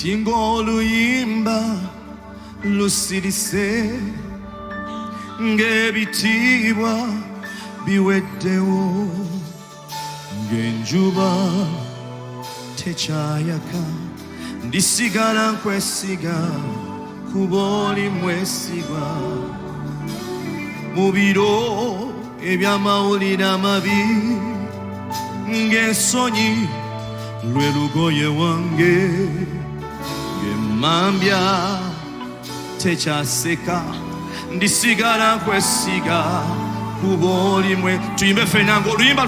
Tingoluyimba lusirise ng'ebitiibwa biweddewo ng'enjuba tekyayaka ndisigala nkwesiga kuba oli mwesigwa mu biro eby'amawulire amabi ng'ensonyi lwe lugoye wange ng'emmambya tekyaseka ndisigala nkwesiga kuba oli mwe tuyimbe ffenna ng'oluyimba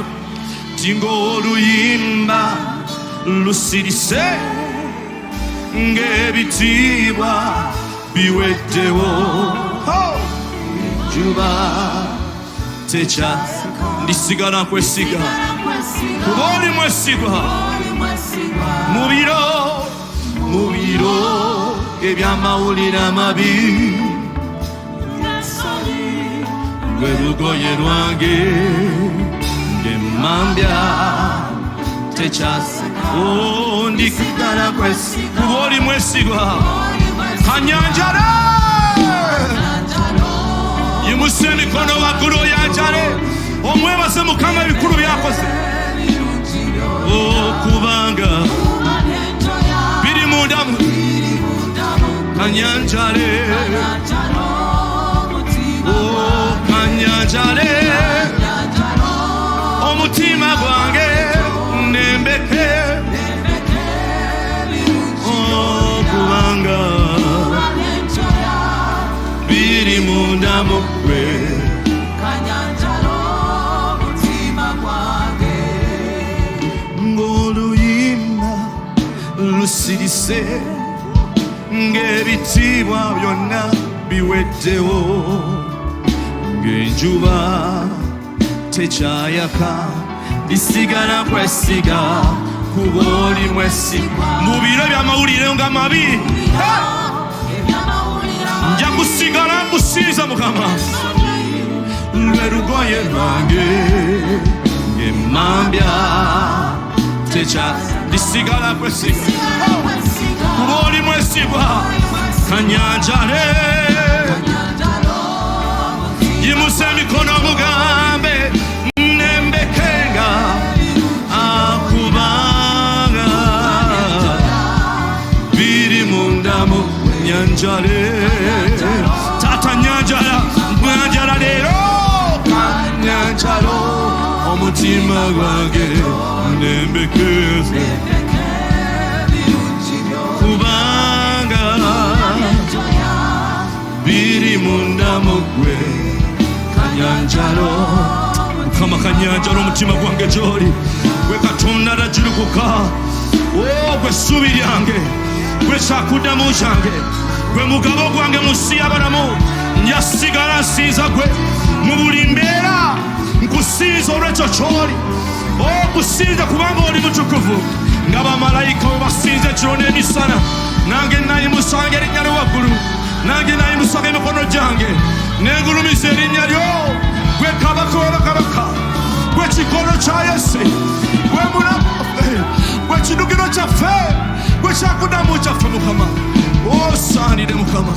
ting'oluyimba lusirise ng'ebitiibwa biweddewo enjuba tekyaseka ndisigala nkwesiga kuba oli mwesigwa mu biro eby'amawulire amabi lwe lugoye lwange ng'emmambya tekyaseka ndisigala nkwesiga kuba oli mwesigwa kanyanjale yimusa emikono waggulu oyanjale omwebaze Mukama ebikulu byakoze kubanga biri mundamu kanyanjale kanyanjale omutima gwange nembeke kubanga biri mundamu gwe ng'oluyimba lusirise ng'ebitiibwa byonna biweddewo ng'enjuba tekyayaka ndisigala nkwesiga kuba oli mwesigwa mu biro by'amawulire nga mabi nja kusigala nkusinza Mukama lwe lugoye lwange ng'emmambya ndisigala nkwesiga kuba oli mwesigwa kanyanjale yimusa emikono mugambe nembekenga akubanga biri mundamu nyanjale tata nyanjala mwanjala leero kanyanjalo omutima gwange nembekeze kubanga biri mundamu gwe kanyanjalo Mukama kanyanjalo omutima gwange gy'oli gwe Katonda rajulukuka gwe ssuubi lyange gwe kyakuddamu kyange gwe mugabo gwange mu nsi y'abalamu njasigala nsinza gwe mu buli mbeera nkusinza olw'ekyo ky'oli kusinza kubanga oli mutukuvu nga bamalayika bwe basinza ekiro n'emisana nange nayimusanga erinnya lyo waggulu nange nayimusanga emikono gyange nengulumiza erinnya lyo gwe kabaka w'abakabaka gwe kikono kya Yese gwe mulamu gwe kinugiro kyaffe gwe kyakuddamu kyaffe Mukama osaanire Mukama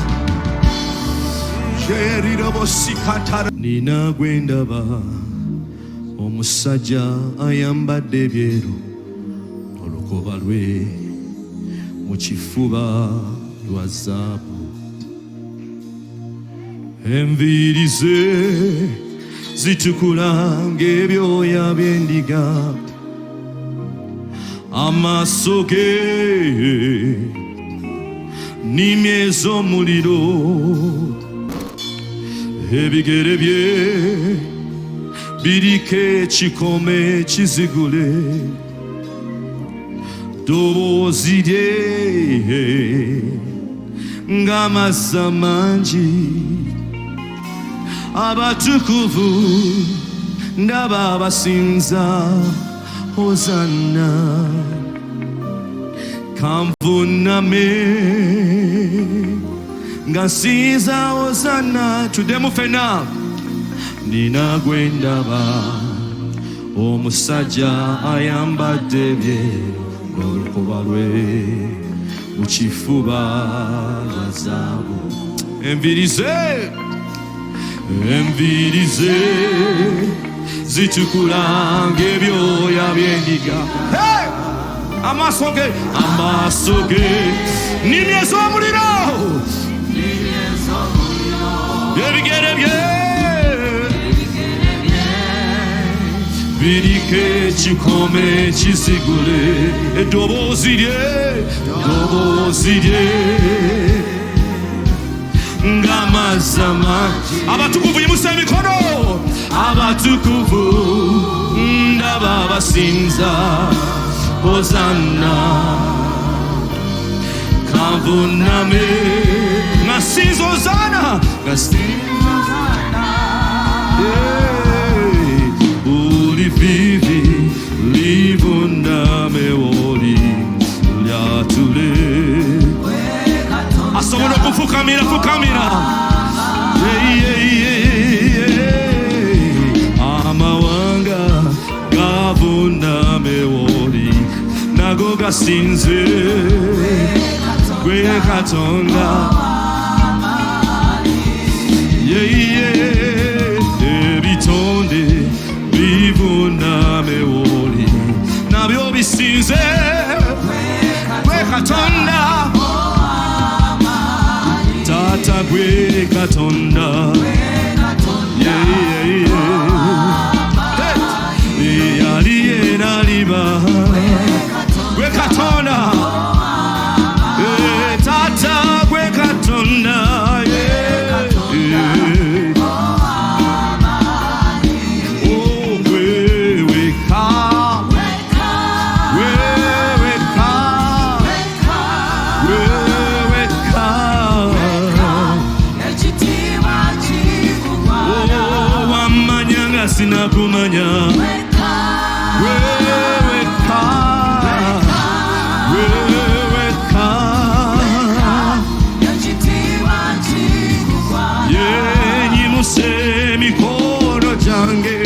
nina gwe ndaba omusajja ayambadde ebyeru olukoba lwe mu kifuba lwa zaabu enviiri ze zitukula ng'ebyoya by'endiga amaaso ge nnimye ez'omuliro ebigere bye biriko ekikome ekizigule ddoboozi lye ng'amazzi amangi abatukuvu ndaba abasinza hozanna kanvuname nga nsinza hozanna tuddemu ffenna nina gwe ndaba omusajja ayambadde bye n'olukoba lwe mukifuba zaabo. Envirize zitukula ng'ebyoya by'endiga. Amaaso ge nnimi ez'omuliro, ebigere bye biriko ekikome kisigule. Eddoboozi lye ng'amazama. Abatukuvu yimusa emikono, abatukuvu ndaba basinza Hosanna. Kavuname ngasinza Hosanna, uli vivi livuname oli lyatule. Asobola okufukamira amawanga gavuname oli nago gasinze gwe Katonda. Ebitonde bivuname oli nabyo bisinze gwe Katonda. Tata gwe Katonda, yaliye naliba gwe Katonda, Tata gwe Katonda. Sinakumanya weweka yenyimuse emikono gyange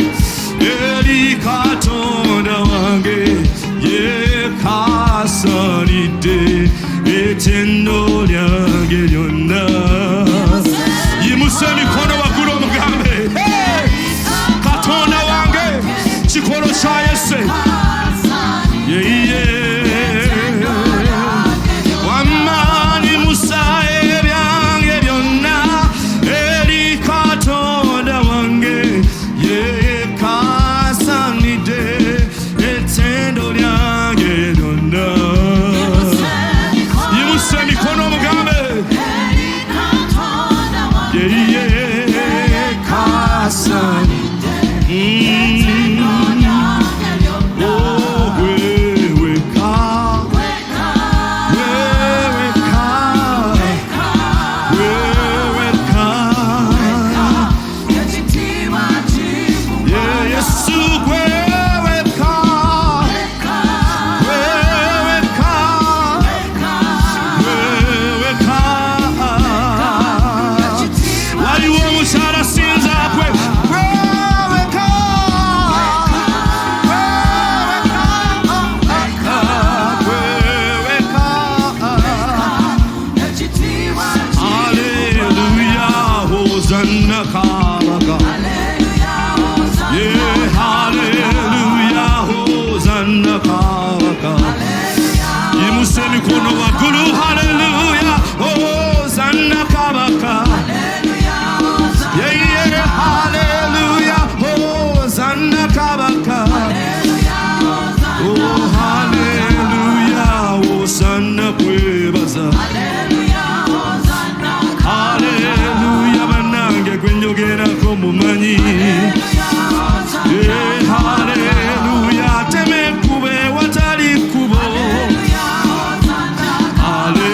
eri Katonda wange yekasanidde ettendo lyange lyonna. Yimuse emikono waggulu omugambe Katonda wange kikolo kya Yese. Wamani musa ebyange byonna eri Katonda wange yekasanidde ettendo lyange lyonna. Yimuse emikono omugambe yekasanidde. Emikono waggulu, hallelujah, Hosanna kabaka. Hallelujah, Hosanna kabaka. Oh hallelujah, Hosanna kwebaza. Hallelujah, banange gwenjogerako mumanyi. Hallelujah, teme kube watali kubo. Hallelujah.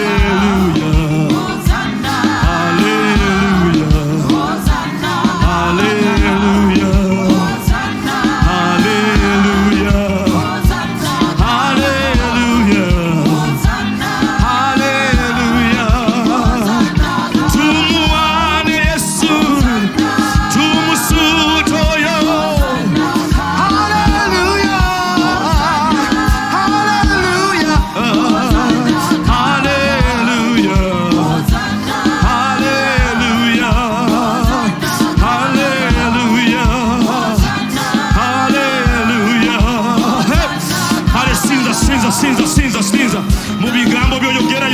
sinza mu bigambo by'oyogera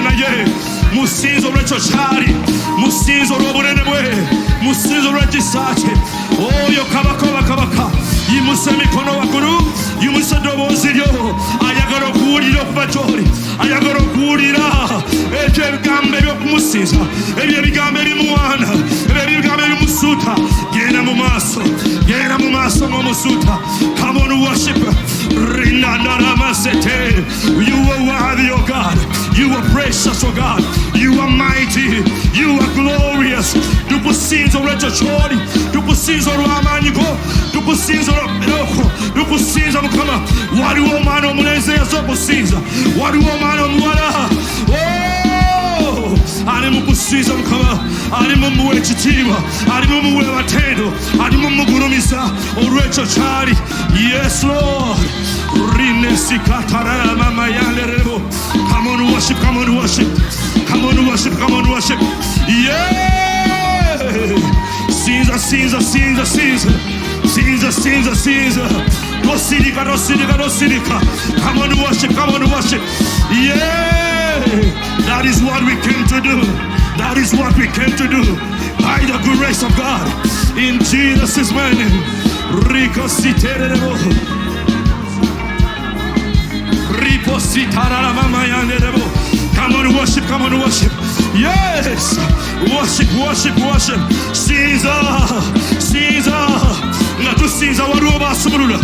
naye musinza olw'ekyo kyali musinza olw'obunene bwe musinza olw'ekisa kye oyo kabaka bakabaka yimuse emikono waggulu yimuse eddoboozi lyo ayagala okuwulira okuva gy'oli ayagala okuwulira ekyo ebigambo eby'okumusinza ebyo ebigambo ebimuwaana ebyo ebigambo ebimusuuta genda mu maaso ng'omusuuta. Come on, worship. You are worthy, oh God. You are precious, oh God. You are mighty. You are glorious. Tukusinza olw'ekyo ky'oli tukusinza olw'amaanyi go tukusinza olw'okko tukusinza Mukama. Waliwo omwana omulenzi eyazze okusinza waliwo omwana omuwala ali mu kusinza Mukama ali mu muwa ekitiibwa ali mu muwa abatendo ali mu mugulumiza olw'ekyo kyali. Yes Lord. Come on worship, come on worship, come on worship, come on worship. Yeah. Sinza. Dosirika. Come on worship, come on worship. Yeah. That is what we came to do. That is what we came to do. By the grace of God. In Jesus' name. Rico Siterebo. Come on, worship, come on, worship. Yes, worship. Caesar. Ngatusinza waliwo basumulula,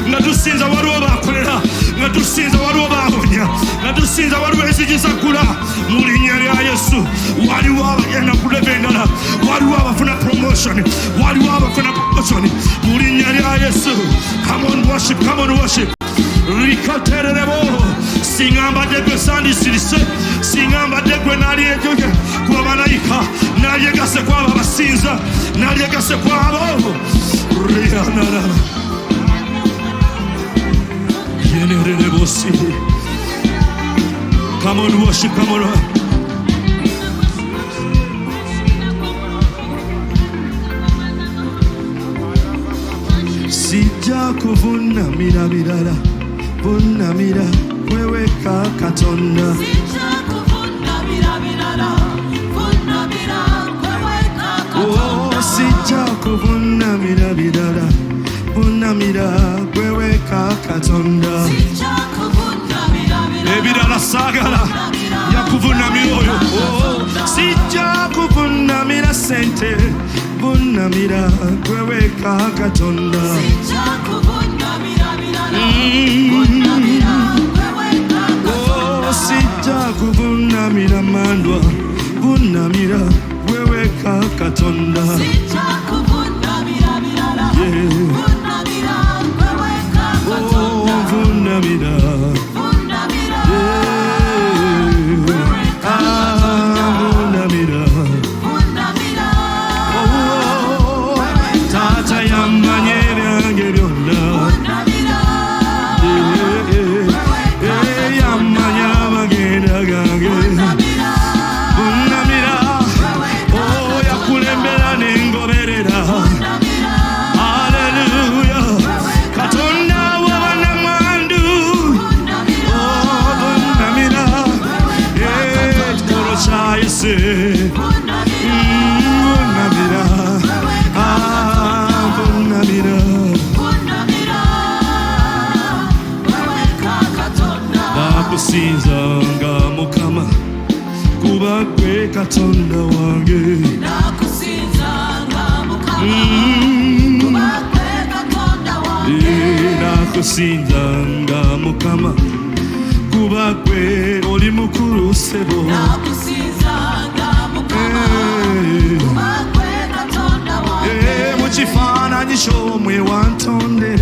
ngatusinza waliwo bakolera, ngatusinza waliwo bawonya, ngatusinza waliwo enzigi zaggula. Mu linnya lya Yesu waliwo abagenda kuleva endala, waliwo abafuna promotion, waliwo abafuna promotion. Mu linnya lya Yesu. Come on, worship, come on, worship. Rikaterebo singamba degwe sandisirise singamba degwe nali ejoge kwa malayika nali egase kwa basinza nali egase kwa abo rihanara yenerebo si. Come on worship, come on. Sijja kuvuna mirabirala Bunamira, kweweka Katonda. Oh, sijja kuvunamira birala. Bunamira, kweweka Katonda. Ebirala sagala, yakuvunamira oyo. Oh, sijja kuvunamira sente. Bunamira, kweweka Katonda. Sijja kuvunamira mandwa vunamira weweka Katonda. Sijja kuvunamira birala vunamira weweka Katonda. Vunamira Tata yamanye byange byonna Nakusinzanga Mukama kuba gwe Katonda wange. Nakusinzanga Mukama kuba gwe Katonda wange. Nakusinzanga Mukama kuba gwe oli mukulu sebo. Nakusinzanga Mukama kuba gwe Katonda wange. Mu kifaananyi ky'omwe wantonde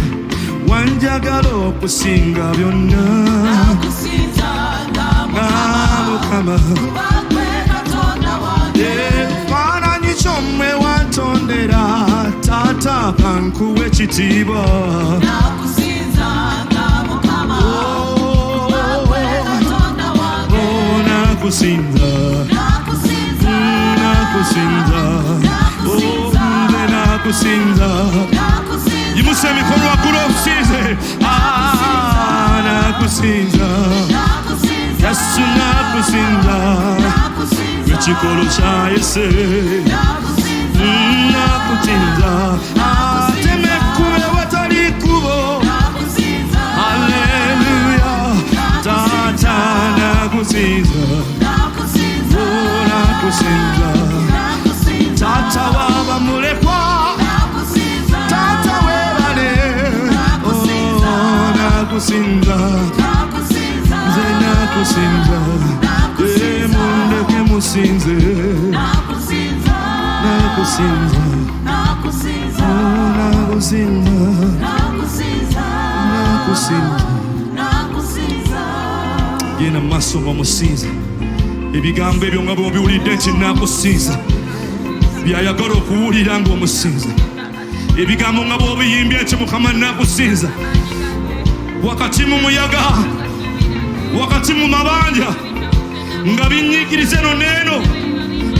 wanjagala okusinga byonna. Nakusinzanga Mukama kuba gwe Katonda wange. Ekifaananyi ky'omwe wantondera taata kankuwa ekitiibwa. Nakusinzanga Mukama kuba gwe Katonda wange. Nakusinza nakusinza yimusa emikono waggulu obusinze. Nakusinza nakusinza Yesu nakusinza Wechikolo cha Yesu nakusinza Atemekuwe watali kubo Haleluya Tata nakusinza Nakusinza Tata waba mulekwa Tata webale Nakusinza Nze nakusinza Mundeke musinze Nakusinza Nakusinza Yena maso bamusinza Ebigambo ebyo nga bobiwulidde nti nakusinza byayagala okuwulira ng'omusinza ebigambo nga bobiyimbye nti Mukama nakusinza wakati mu muyaga wakati mu mabanja nga binyigiriza eno n'eno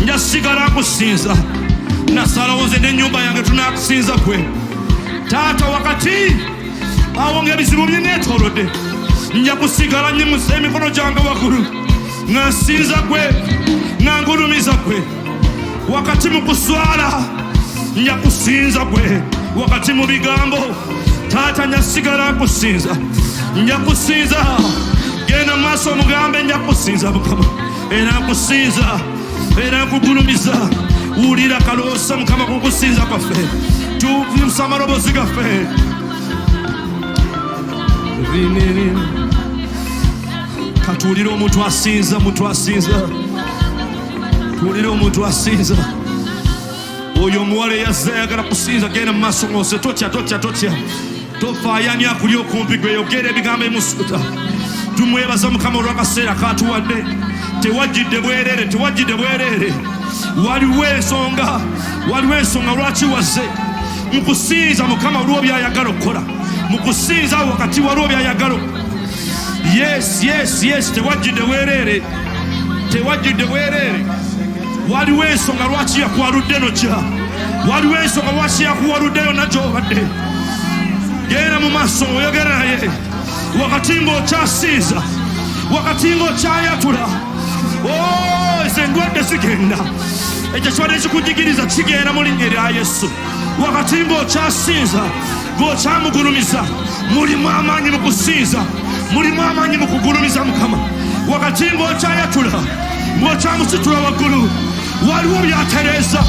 njasigala akusinza nasalawo nze n'ennyumba yange tunakusinza gwe taata wakati awo ng'ebizibu byeneetoolodde nja kusigala nyimusa emikono gyange waggulu nga nsinza gwe nga ngulumiza gwe wakati mu kuswala nja kusinza gwe wakati mu bigambo taata njasigala nkusinza nja kusinza genda mu maaso omugambe nja kusinza Mukama era nkusinza era nkugulumiza wulira kaloosa Mukama kukusinza kwaffe tuvusa amaloboozi gaffe katuwulire omuntu asinza tuwulire omuntu asinza oyo omuwala eyazza ayagala kusinza genda mu maaso ng'ose totya tofaayo ani akuli okumpi gwe yogera ebigambo emusuuta tumwebaza Mukama olw'akaseera katuwadde tewajjidde bwereere waliwo ensonga lwaki wazze mukusinza Mukama olw'o byayagala okukola mukusinza wakati waliwo byayagala yes tewajjidde bwereere waliwo ensonga lwaki yakwaludde nojja waliwo ensonga lwaki yakuwaluddeyo najobadde genda mu maaso oyogera naye wakati ng'okyasinza wakati ng'okyayatula ezo endwadde zigenda ekyo kiwadde ekikujigiriza kigenda mu linnya erya Yesu wakati ng'okyasinza ng'okyamugulumiza mulimu amaanyi mu kusinza mulimu amaanyi mu kugulumiza Mukama wakati ng'okyayatula ng'okyamusitula waggulu waliwo byatereeza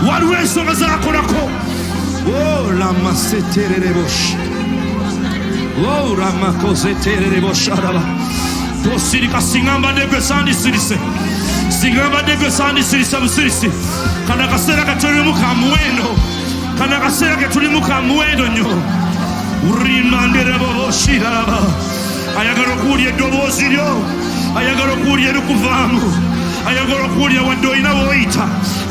waliwo ensonga zakolako lamasetererebosh ramakozeterereboshadaba tosirika singa mbadde gwe sandisirise busirisi kana akaseera ketulimu ka muwendo nnyo rimandereboboshiraba ayagala okuwulya eddoboozi lyo ayagala okuwulya ebikuvaamu ayagala okuwulya wadde olina bw'oyita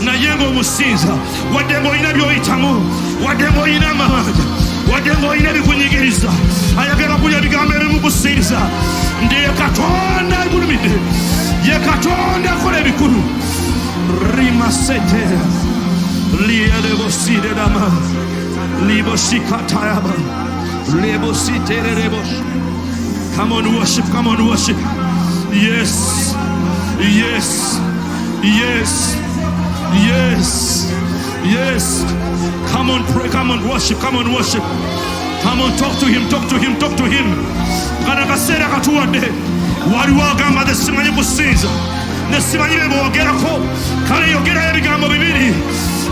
naye ng'omusinza wadde ng'olina by'oyitamu wadde ng'olina amabanja wadde ng'olina ebikunyigiriza ayagala okuwulya ebigambo ebimukusinza ndi ye Katonda agulumidde ye Katonda akola ebikulu rimasete liyelebosiredama libosikatayaba lebositererebosh. Come on worship. Yes. Come on pray, come on worship. Come on talk to him. Kana kaseera katuwadde waliwo agamba nze simanyi kusinza ne simanyi bye boogerako kale yogerayo ebigambo bibiri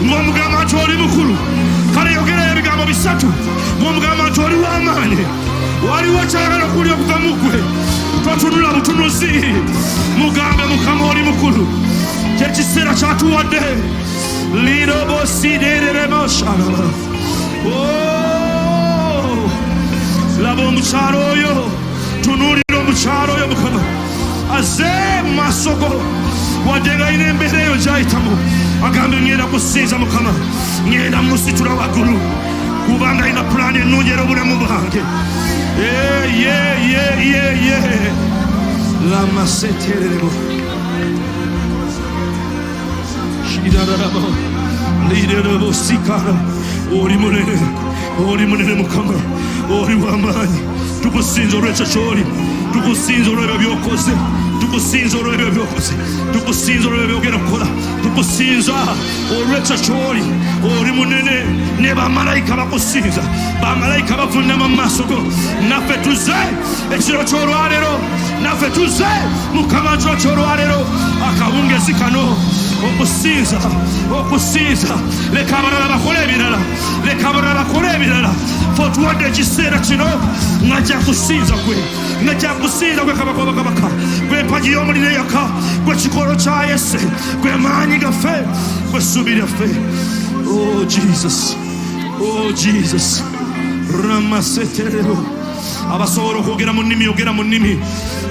ng'omugamba nti oli mukulu kale yogerayo ebigambo bisatu ng'omugamba nti oli w'amaanyi waliwo kyayagala okuwulya okuva mu ggwe totunula butunuzi mugambe Mukama oli mukulu kyekiseera kyatuwadde lirobosidereremoshalaba laba omukyalo oyo tunuulira omukyalo oyo Mukama azze mu maaso go wadde nga alina embeera eyo gy'ayitamu agambe ngenda kusinza Mukama ngenda musitula waggulu kubanga alina pulaani ennungi era obulamu bwange lamasetererebo shidararabo liderebo sikara oli munene Mukama oli w'amaanyi tukusinza olw'ekyo ky'oli, tukusinza olw'ebyo by'okoze, tukusinza olw'ebyo by'okoze, tukusinza olw'ebyo by'ogenda okukola, tukusinza olw'ekyo ky'oli. Oli munene ne bamalayika bakusinza, bamalayika bavuunama mu maaso go. Naffe tuze ekiro ky'olwaleero, naffe tuze Mukama ekiro ky'olwaleero, akawungezi kano okusinza, okusinza. Leka abalala bakole ebirala, leka abalala bakole ebirala. Ffe tuwadde ekiseera kino nga gya kusinza gwe, nga gya kusinza gwe kabaka w'abakabaka, gwe mpagi y'omuliro eyaka, gwe kikolo kya Yese, gwe maanyi gaffe, gwe ssuubi lyaffe. Oh Jesus, oh Jesus. Ramaseterero. Abasobola okwogera mu nnimi, yogera mu nnimi.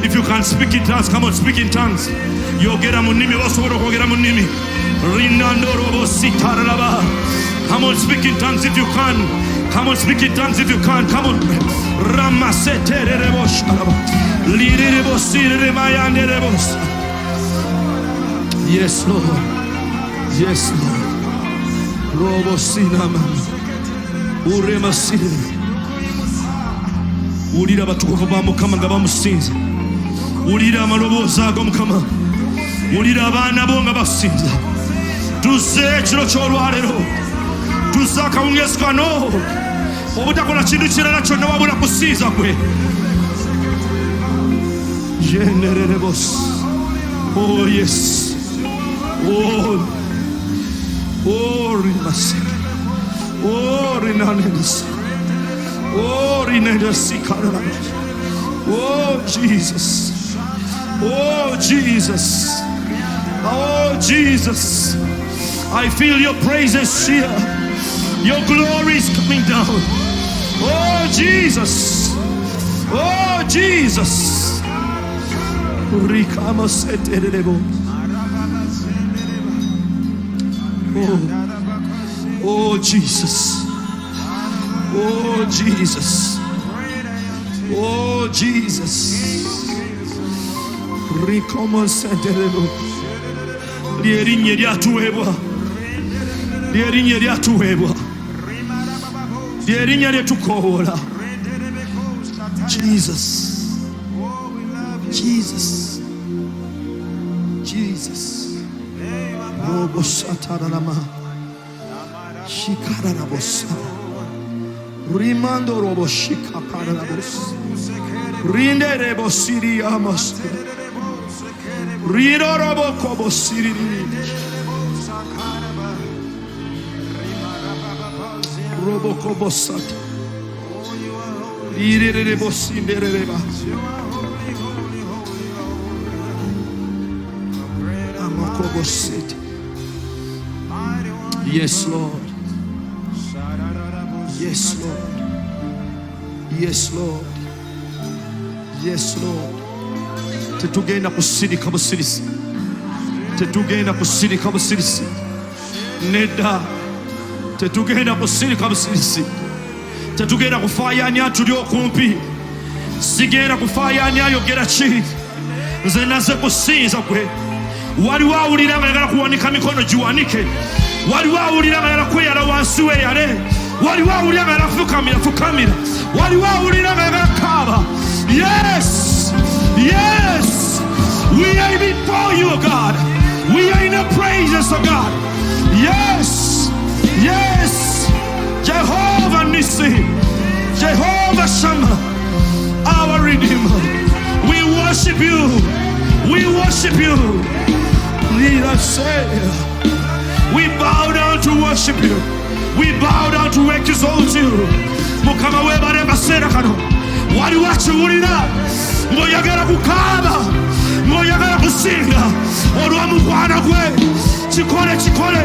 If you can speak in tongues, come on, speak in tongues. Yogera mu nnimi, basobola okwogera mu nnimi. Rinandorobo sitaralaba. Come on, speak in tongues if you can. Come on, speak in tongues if you can. Come on. Ramaseterero sharaba. Lirebo siremayanderebo. Yes, Lord. Yes, Lord. Robo sinama urema sire. Ulira abatukuvu ba Mukama nga bamusinza, ulira amaloboozi ago Mukama, ulira abaana bo nga basinza. Tuze ekiro ky'olwaleero, tuze akawungezi kano obutakola kintu kirala kyonna wabula kusinza gwe. Genererebos. Oh yes. Oh, oh, Rimasik. Oh, Rinanes. Oh, Rinedasikarabas. Oh, Jesus. Oh, Jesus. Oh, Jesus. I feel your praises here. Your glory is coming down. Oh, Jesus. Oh, Jesus. Oh, Jesus. Oh, Jesus. Oh, Jesus. Rikomoseterebo. Lierinye lyatuwebwa. Lierinye lyatuwebwa. Lierinye lyetukoola. Jesus. Jesus. Jesus. Robo satarama. Shikarabos. Rimando robo shikaparabos. Rinde rebo siri amas. Rido robo kobo siri. Robo kobo sat. Ride rebo sindereba. Amakobo sit. Yes, Lord. Yes, Lord. Yes, Lord. Yes, Lord. Tetugenda kusirika busirisi. Tetugenda kusirika busirisi. Nedda. Tetugenda kusirika busirisi. Tetugenda kufaayanya atuli okumpi. Sigenda kufaayanya ayogera ki. Nze naze kusinza gwe. Waliwo awulira nga yagala kuwanika mikono giwanike. Waliwo awulira nga yagala kweyala wansi weeyale. Waliwo awulira nga yagala kufukamira fukamira. Waliwo awulira nga yagala kaaba. Yes! Yes! We are before you, God. We are in the praises of God. Yes! Yes! Jehovah Nissi. Jehovah Shammah. Our Redeemer. We worship you. We worship you. Lead us, say. We bow down to worship you. We bow down to exalt you. Mukama webale kaseera kano. Waliwo akiwulira ng'oyagala kukaaba, ng'oyagala kusinga olw'omukwano gwe. Kikole, kikole.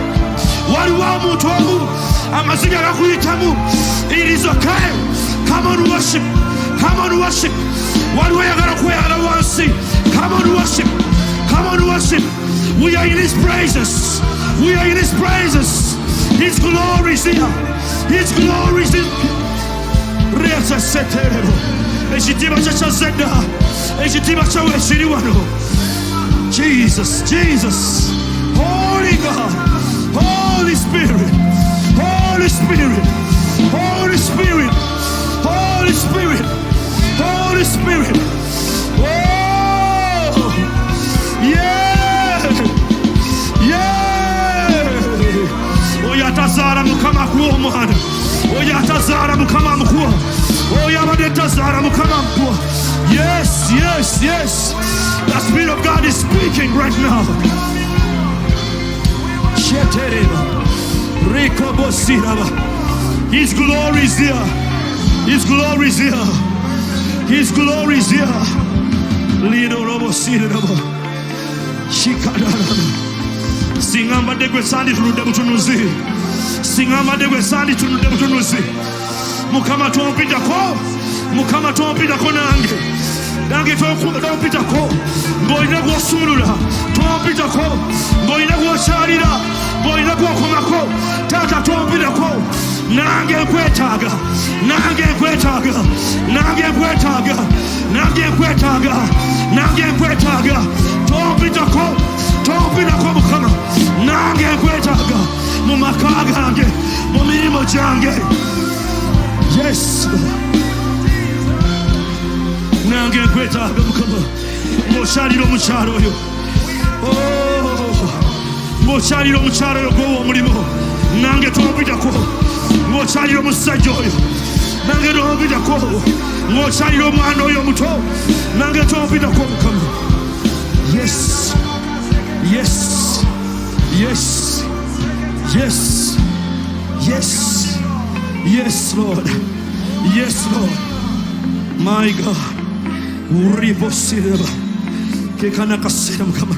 Waliwo omuntu omu amaziga gakuyitamu. It is okay. Come on, worship. Come on, worship. Waliwo yagala kweyala wansi. Come on, worship. Come on, worship. We are in His praises. We are in His praises. His glory is here. His glory is here. Reza seterebo. Ekitima kya zedda. Ekitima kyawe kiri wano. Jesus, Jesus. Holy God. Holy Spirit. Holy Spirit. Holy Spirit. Holy Spirit. Holy Spirit. Oh, yeah, yeah. Oh, yatazara mukama kuwa mwana. Oh, yatazara mukama mkuwa. Oh, yabadetazara mukama mkuwa. Yes, yes, yes. The Spirit of God is speaking right now. His glory is here. His glory is here. His glory is here. Lido robo sirabo. Shikadana. Singamba degwe sandi tunude mutunuzi. Singamba degwe sandi tunude mutunuzi. Mukama tumpita ko. Mukama tumpita ko nange. Nange tumpita ko. Ngoina kwa sumulula. Tumpita ko. Ngoina kwa sharira. Ngoina kwa komako. Tata tumpita ko. Nange kwetaga. Nange kwetaga. Nange kwetaga. Nange kwetaga. Nange kwetaga. Tumpita ko. Tumpita ko mukama. Nange kwetaga. Mumakaga nange. Mumimo jange. Yes. Nange kwetaga mukama. Moshaliro mucharo yo. Oh. Moshaliro mucharo yo go mulimo. Nange tumpita ko. Moshaliro musajja oyo. Nange tumpita ko. Moshaliro mwana oyo muto. Nange tumpita ko mukama. Yes. Yes. Yes. Yes. Yes. Yes, Lord. Yes, Lord. My God. Uribosireba. Kekana kasira mukama.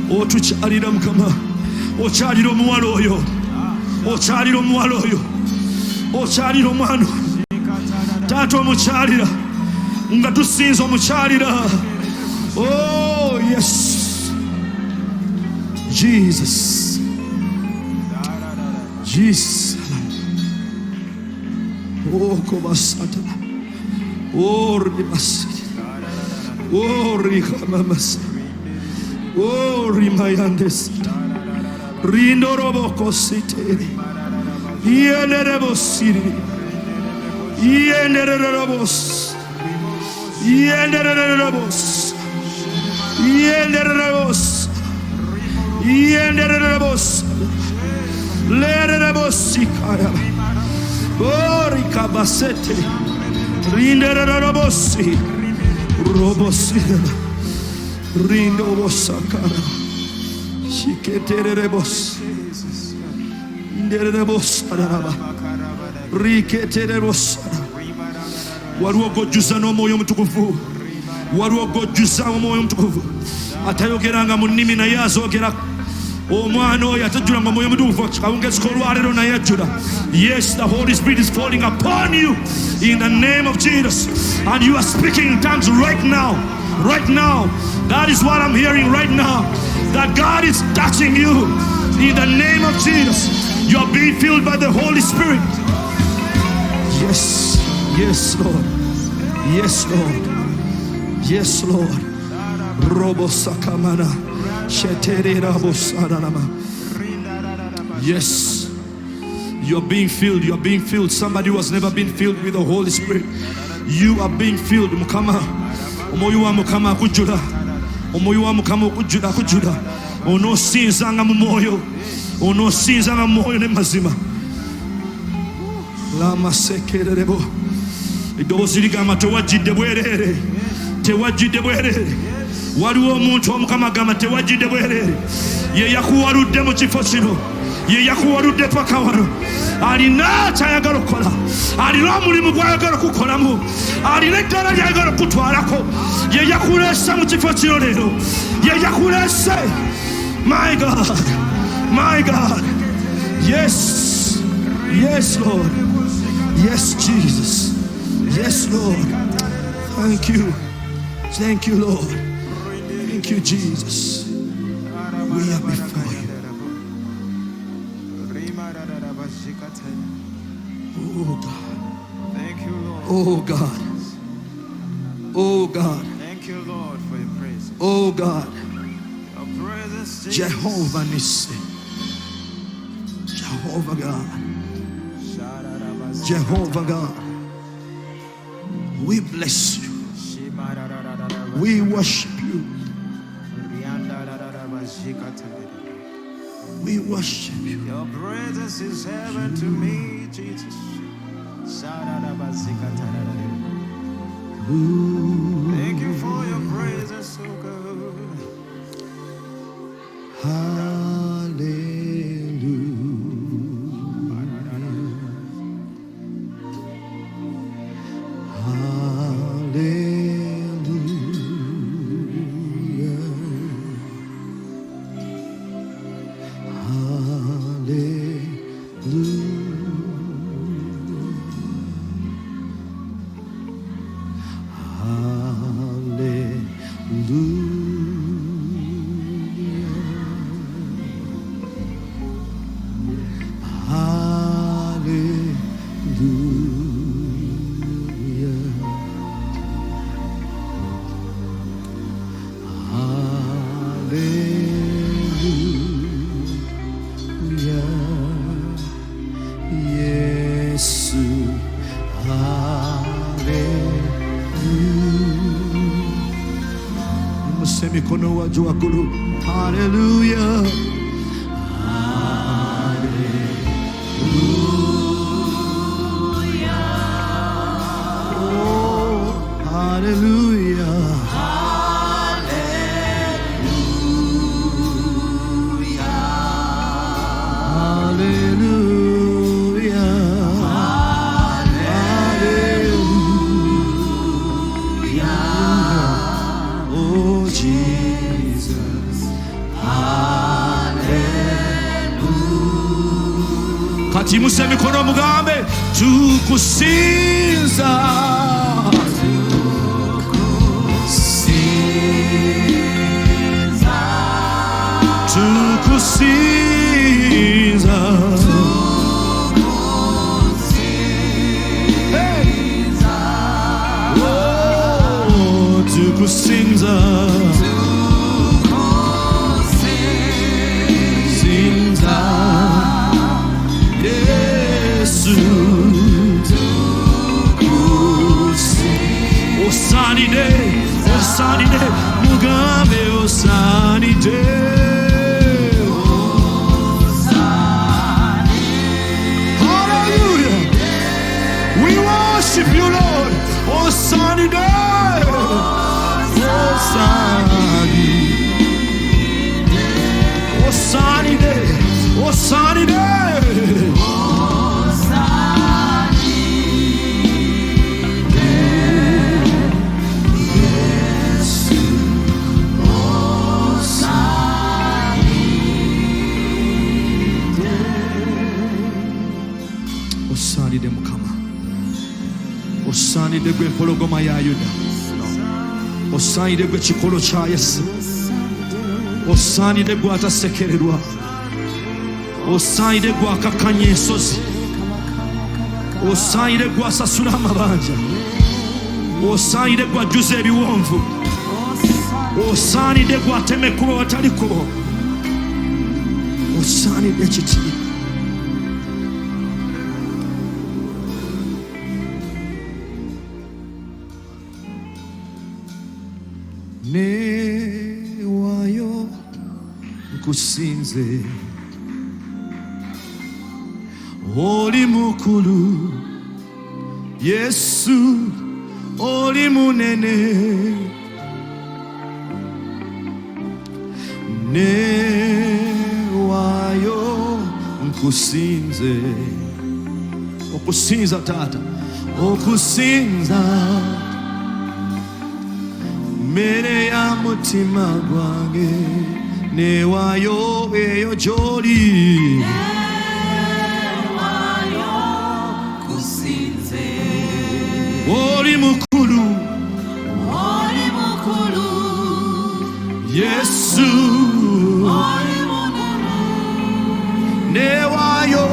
Otuchalira mukama. Ochaliro muwalo oyo. Ochaliro muwalo oyo. Ochaliro mwana. Tato omuchalira. Nga tusinza omuchalira. Oh, yes. Jesus. Jesus. Oh, kobasata. Oh, ribasita. Oh, rikamamas. Oh, rimayandes. Rindorobo kositeri. Yenerebosiri. Yenerebos. Yenerebos. Yenerebos. Yenerebos. Lerebosika. Oh, rikabasete. Rindererobosi. Robosi. Rindobosakara. Shiketerebos. Nderebos araba. Riketerebos. Waliwo gojjuza n'omwoyo omutukuvu. Waliwo gojjuza omwoyo omutukuvu. Atayogeranga mu nnimi naye azoogera. Omwana oyo atajjulanga omwoyo omutukuvu kawungezi k'olwaleero naye ajjula. Yes, the Holy Spirit is falling upon you in the name of Jesus. And you are speaking in tongues right now. Right now. That is what I'm hearing right now. That God is touching you in the name of Jesus. You are being filled by the Holy Spirit. Yes. Yes, Lord. Yes, Lord. Yes, Lord. Robo sakamana. Yes. You're being filled. You're being filled. Somebody who has never been filled with the Holy Spirit. You are being filled. Mukama. Omoyo wa mukama kujula. Omoyo wa mukama kujula. Ono sinzanga mu moyo. Ono sinzanga mu moyo ne mazima. Lama sekerebo. Eddoboozi ligamba tewajjidde bwereere. Tewajjidde bwereere. Waliwo omuntu omukama agamba tewajjidde bwereere. Ye yakuwaludde mu kifo kino. Ye yakuwaludde paka wano. Alina kyayagala okukola. Alina omulimu gw'ayagala okukolamu. Alina eddala ly'ayagala okutwalako. Ye yakuleese mu kifo kino leero. Ye yakuleese. My God. My God. Yes. Yes, Lord. Yes, Jesus. Yes, Lord. Thank you. Thank you, Lord. Thank you, Jesus. We are before you. Oh, God. Thank you, Lord. Oh, God. Oh, God. Thank you, Lord, for your praise. Oh, God. Your presence, Jesus. Jehovah Nissi. Jehovah God. Jehovah God. We bless you. We worship you. We worship you. Your presence is heaven to me, Jesus. Thank you for your presence, so good. Mikono wa juu akulu. Hallelujah. Kati muse mikono mugambe tukusinza. Tukusinza. Oh, tukusinza. Osanide, mugambe osanide. Hallelujah. We worship you, Lord. Osanide. Osanide. Osanide. Osanide mukama. Osanide gwe mpologoma ya Yuda. Osanide gwe kikolo kya Yesu. Osanide gwe atasekererwa. Osanide gwe akakanya ensozi. Osanide gwe asasula amabanja. Osanide gwe ajjuza ebiwonvu. Osanide gwe atema ekkubo watali kkubo. Osanide kiti. Newayo nkusinze oli mukulu Yesu oli munene newayo nkusinze okusinza tata okusinza mere ya mutima gwange newayo eyo gy'oli oli mukulu Yesu newayo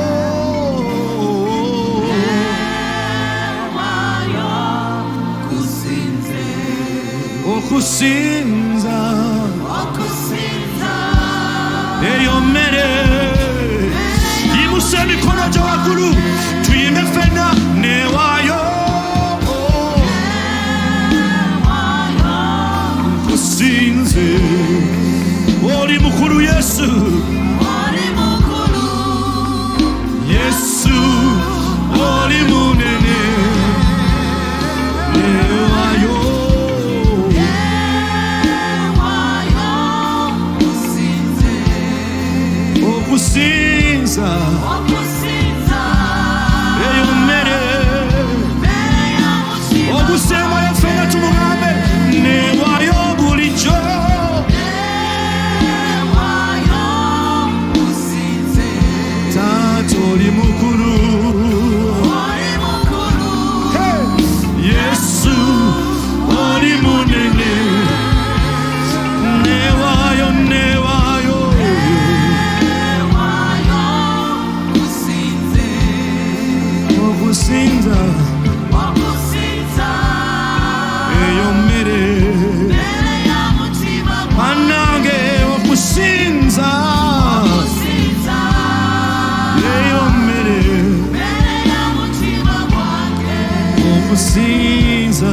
okusinza eyo mmere yimuse emikono gyo waggulu tuyime ffenna newayo okusinze oli mukulu Yesu Yesu oli munene newayo okusinza eyo mmere ogusemba yafenga tumugambe newayo bulijjo taata oli mukulu Yesu oli munene newayo okusinza eyo mmere bannange okusinza eyo mmere okusinza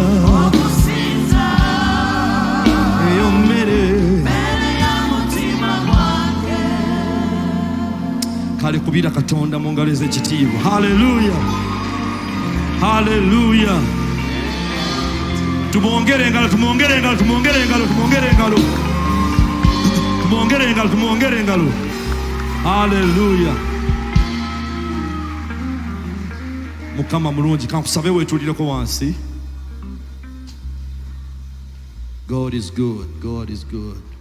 eyo mmere kale kubira Katonda mu ngalo ez'ekitiibwa haleluya haleluya tumwongere engalo haleluya Mukama mulungi kankusabe wetuulireko wansi God is good